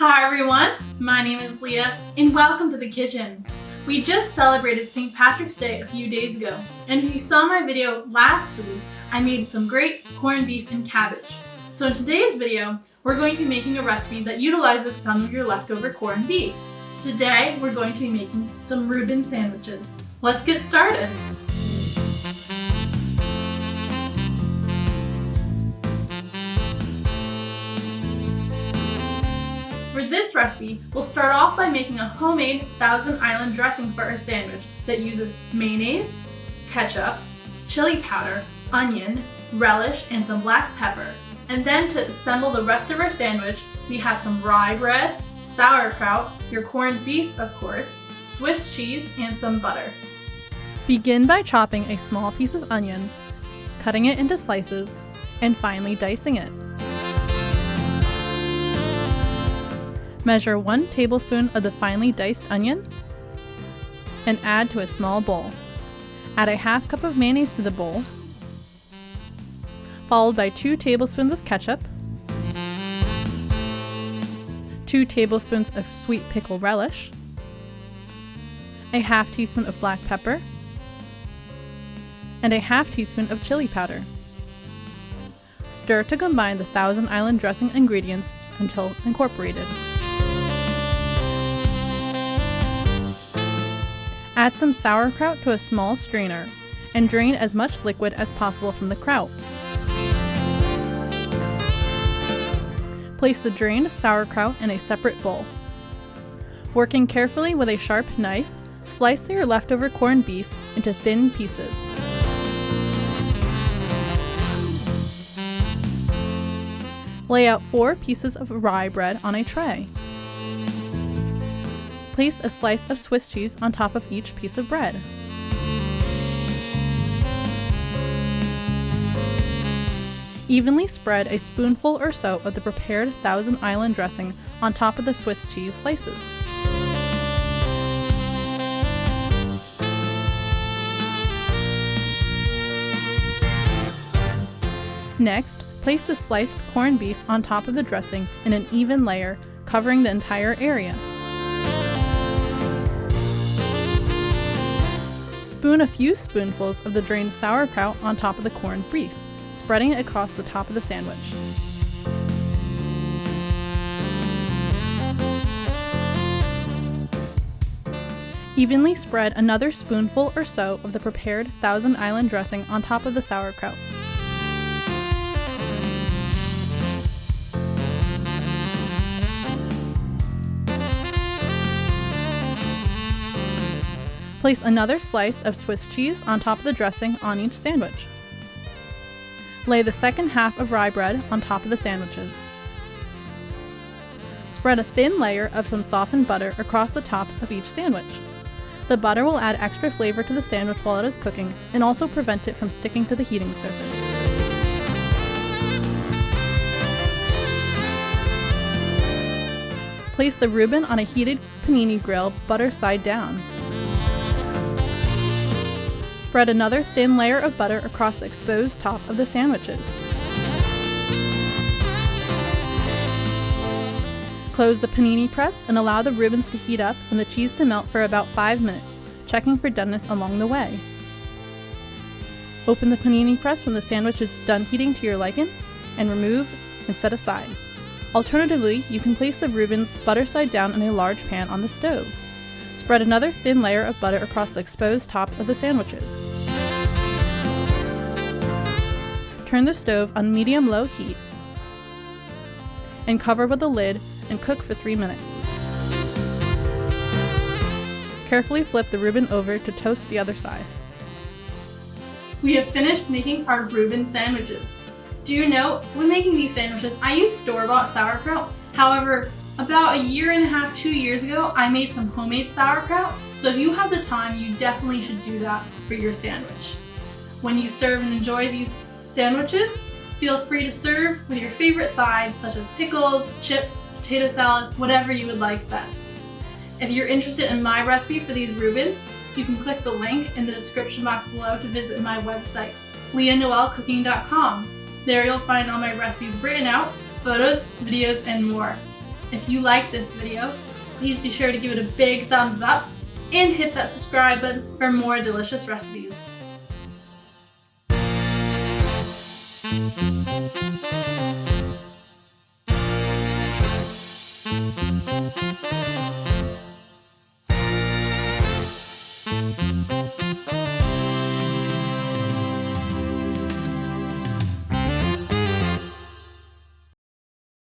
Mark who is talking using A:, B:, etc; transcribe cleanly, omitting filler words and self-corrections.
A: Hi everyone, my name is Lia and welcome to the kitchen. We just celebrated St. Patrick's Day a few days ago, and if you saw my video last week, I made some great corned beef and cabbage. So in today's video, we're going to be making a recipe that utilizes some of your leftover corned beef. Today, we're going to be making some Reuben sandwiches. Let's get started. For this recipe, we'll start off by making a homemade Thousand Island dressing for our sandwich that uses mayonnaise, ketchup, chili powder, onion, relish, and some black pepper. And then to assemble the rest of our sandwich, we have some rye bread, sauerkraut, your corned beef of course, Swiss cheese, and some butter.
B: Begin by chopping a small piece of onion, cutting it into slices, and finely dicing it. Measure 1 tablespoon of the finely diced onion and add to a small bowl. Add a half cup of mayonnaise to the bowl, followed by 2 tablespoons of ketchup, 2 tablespoons of sweet pickle relish, a half teaspoon of black pepper, and a half teaspoon of chili powder. Stir to combine the Thousand Island dressing ingredients until incorporated. Add some sauerkraut to a small strainer and drain as much liquid as possible from the kraut. Place the drained sauerkraut in a separate bowl. Working carefully with a sharp knife, slice your leftover corned beef into thin pieces. Lay out 4 pieces of rye bread on a tray. Place a slice of Swiss cheese on top of each piece of bread. Evenly spread a spoonful or so of the prepared Thousand Island dressing on top of the Swiss cheese slices. Next, place the sliced corned beef on top of the dressing in an even layer, covering the entire area. Spoon a few spoonfuls of the drained sauerkraut on top of the corned beef, spreading it across the top of the sandwich. Evenly spread another spoonful or so of the prepared Thousand Island dressing on top of the sauerkraut. Place another slice of Swiss cheese on top of the dressing on each sandwich. Lay the second half of rye bread on top of the sandwiches. Spread a thin layer of some softened butter across the tops of each sandwich. The butter will add extra flavor to the sandwich while it is cooking and also prevent it from sticking to the heating surface. Place the Reuben on a heated panini grill, butter side down. Spread another thin layer of butter across the exposed top of the sandwiches. Close the panini press and allow the Reubens to heat up and the cheese to melt for about 5 minutes, checking for doneness along the way. Open the panini press when the sandwich is done heating to your liking and remove and set aside. Alternatively, you can place the Reubens butter side down in a large pan on the stove. Spread another thin layer of butter across the exposed top of the sandwiches. Turn the stove on medium-low heat and cover with a lid and cook for 3 minutes. Carefully flip the Reuben over to toast the other side.
A: We have finished making our Reuben sandwiches. Do you know, when making these sandwiches, I use store-bought sauerkraut. However, about 1.5 years, 2 years ago, I made some homemade sauerkraut, so if you have the time, you definitely should do that for your sandwich. When you serve and enjoy these sandwiches, feel free to serve with your favorite sides such as pickles, chips, potato salad, whatever you would like best. If you're interested in my recipe for these Reubens, you can click the link in the description box below to visit my website, lianoellecooking.com. There you'll find all my recipes written out, photos, videos, and more. If you like this video, please be sure to give it a big thumbs up and hit that subscribe button for more delicious recipes.